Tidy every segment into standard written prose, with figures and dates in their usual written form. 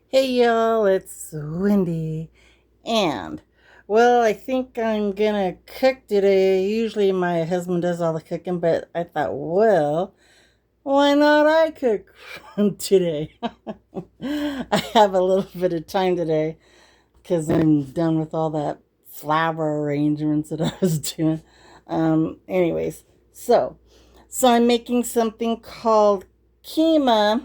Hey y'all, it's Wendy, and well, I think I'm gonna cook today. Usually my husband does all the cooking, but I thought, well, why not I cook today? I have a little bit of time today because I'm done with all that flower arrangements that I was doing. Anyways, so I'm making something called Keema.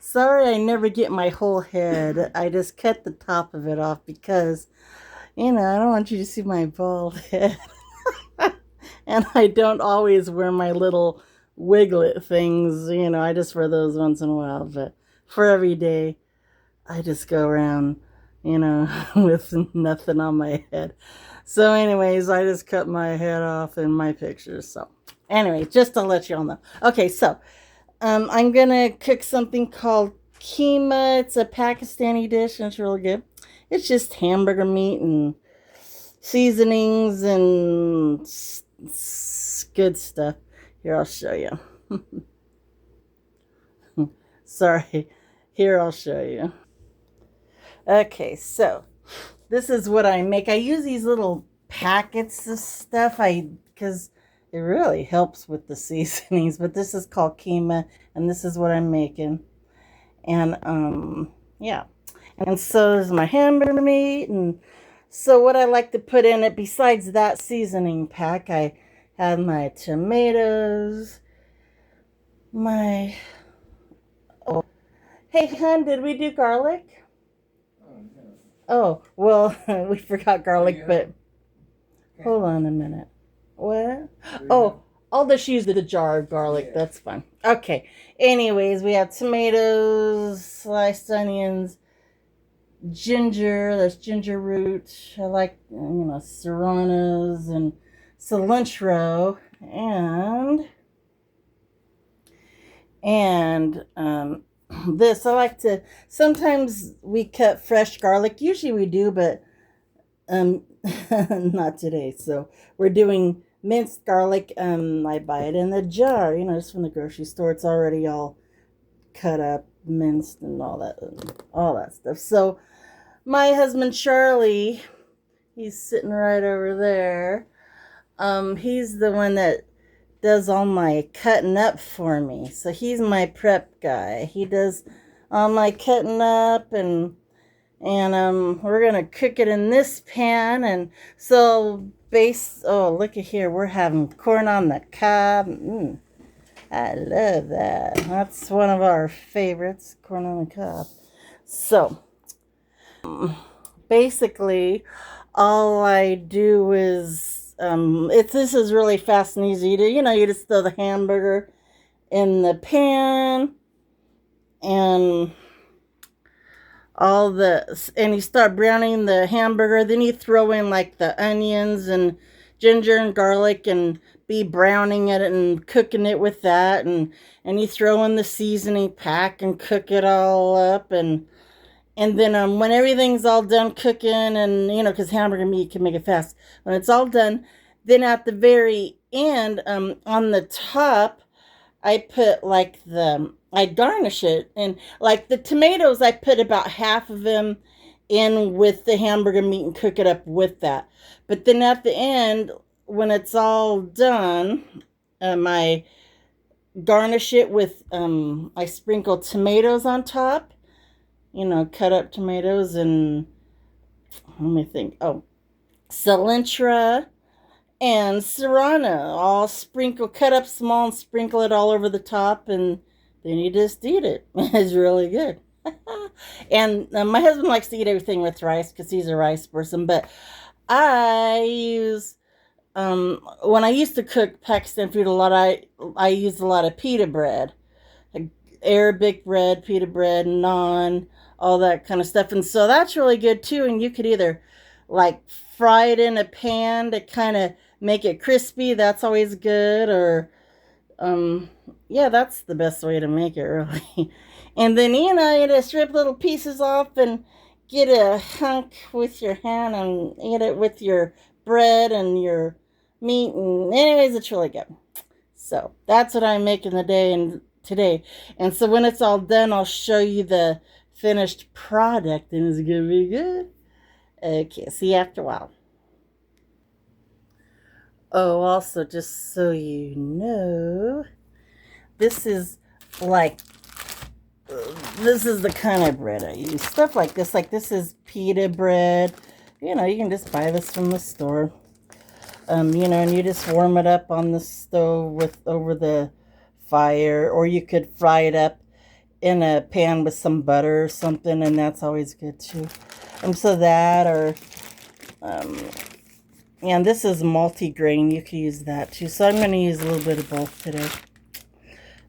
Sorry, I never get my whole head. I just cut the top of it off because, I don't want you to see my bald head. And I don't always wear my little wiglet things. I just wear those once in a while. But for every day, I just go around, with nothing on my head. So, anyways, I just cut my head off in my pictures. So, anyway, just to let y'all know. Okay, so I'm gonna cook something called keema. It's a Pakistani dish and it's really good. It's just hamburger meat and seasonings and good stuff. Here, I'll show you. Sorry. Here, I'll show you. Okay, so this is what I make. I use these little packets of stuff. Because it really helps with the seasonings. But this is called keema, and this is what I'm making. And yeah. And so there's my hamburger meat. And so what I like to put in it besides that seasoning pack, I have my tomatoes, my oh, hey hun, did we do garlic? Oh, well, we forgot garlic, but hold on a minute. What? Oh, I'll just use the jar of garlic. That's fine. Okay. Anyways, we have tomatoes, sliced onions, ginger. That's ginger root. I like, serranos and cilantro and this. I like to. Sometimes we cut fresh garlic. Usually we do, but um, not today. So we're doing minced garlic. I buy it in the jar. Just from the grocery store. It's already all cut up, minced, and all that stuff. So my husband Charlie, he's sitting right over there. He's the one that does all my cutting up for me. So he's my prep guy. He does all my cutting up and we're gonna cook it in this pan. And so look at here, we're having corn on the cob. I love that. That's one of our favorites, corn on the cob. So basically all I do is this is really fast and easy to you just throw the hamburger in the pan and you start browning the hamburger. Then you throw in like the onions and ginger and garlic and be browning it and cooking it with that. And you throw in the seasoning pack and cook it all up. And then when everything's all done cooking, and because hamburger meat can make it fast, when it's all done, then at the very end, on the top, I put I garnish it, and like the tomatoes, I put about half of them in with the hamburger meat and cook it up with that. But then at the end, when it's all done, I garnish it with I sprinkle tomatoes on top, cut up tomatoes, and let me think. Oh, cilantro and serrano, all cut up small and sprinkle it all over the top, and then you just eat it. It's really good. And my husband likes to eat everything with rice because he's a rice person, but I use when I used to cook Pakistan food a lot, I used a lot of pita bread, like Arabic bread, pita bread, naan, all that kind of stuff. And so that's really good too. And you could either like fry it in a pan to kind of make it crispy. That's always good. Or, yeah, that's the best way to make it, really. And then, you just rip little pieces off and get a hunk with your hand and eat it with your bread and your meat. And, anyways, it's really good. So that's what I'm making today. And so when it's all done, I'll show you the finished product, and it's gonna be good. Okay, see you after a while. Oh, also, just so you know, this is like, this is the kind of bread I use. Stuff like this is pita bread. You know, you can just buy this from the store. You know, and you just warm it up on the stove with over the fire, or you could fry it up in a pan with some butter or something, and that's always good too. So that, or and this is multi-grain. You could use that too. So I'm going to use a little bit of both today.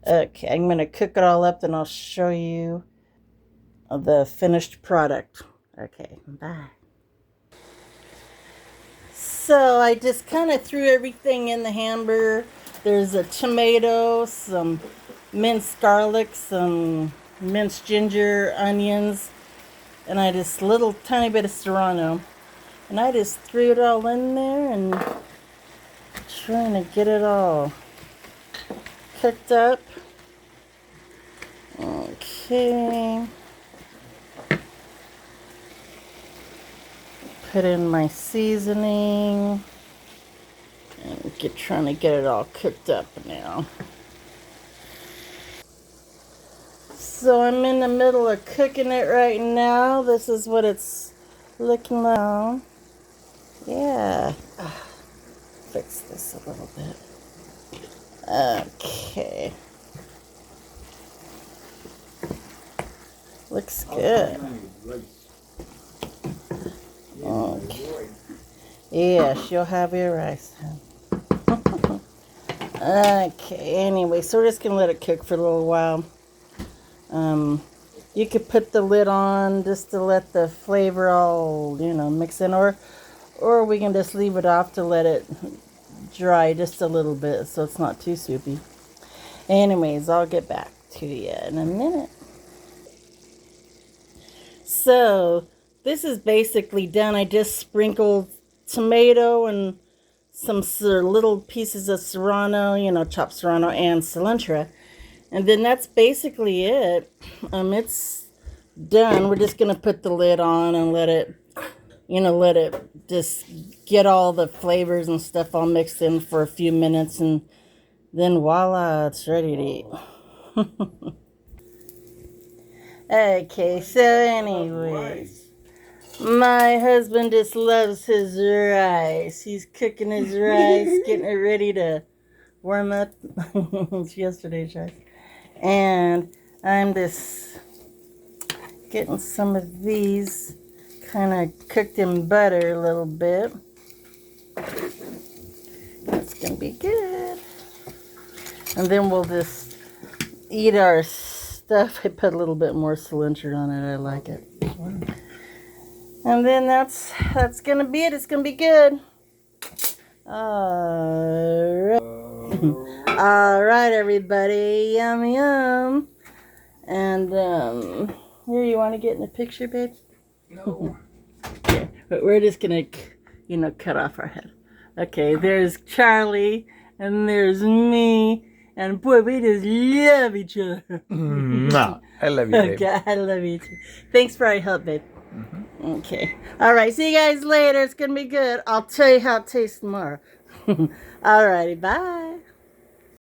Okay, I'm going to cook it all up, and I'll show you the finished product. Okay, bye. So I just kind of threw everything in the hamburger. There's a tomato, some minced garlic, some minced ginger, onions, and I just little tiny bit of serrano. And I just threw it all in there and trying to get it all cooked up. Okay. Put in my seasoning and trying to get it all cooked up now. So I'm in the middle of cooking it right now. This is what it's looking like. Yeah. Fix this a little bit. Okay. Looks good. Okay. Yeah, she'll have your rice. Okay, anyway, so we're just going to let it cook for a little while. You could put the lid on just to let the flavor all, you know, mix in, or we can just leave it off to let it dry just a little bit so it's not too soupy. Anyways, I'll get back to you in a minute. So this is basically done. I just sprinkled tomato and some little pieces of serrano, you know, chopped serrano and cilantro. And then that's basically it. It's done. We're just going to put the lid on and let it, you know, let it just get all the flavors and stuff all mixed in for a few minutes. And then voila, it's ready to eat. Okay, so anyways, my husband just loves his rice. He's cooking his rice, getting it ready to warm up. It's yesterday's rice. And I'm just getting some of these kind of cooked in butter a little bit. It's going to be good. And then we'll just eat our stuff. I put a little bit more cilantro on it. I like it. And then that's going to be it. It's going to be good. All right. All right, everybody. Yum, yum. And here, you want to get in the picture, babe? No. Okay, but we're just going to, you know, cut off our head. Okay, there's Charlie, and there's me. And boy, we just love each other. I love you, babe. Okay, I love you too. Thanks for your help, babe. Okay. All right, see you guys later. It's going to be good. I'll tell you how it tastes tomorrow. All righty, bye.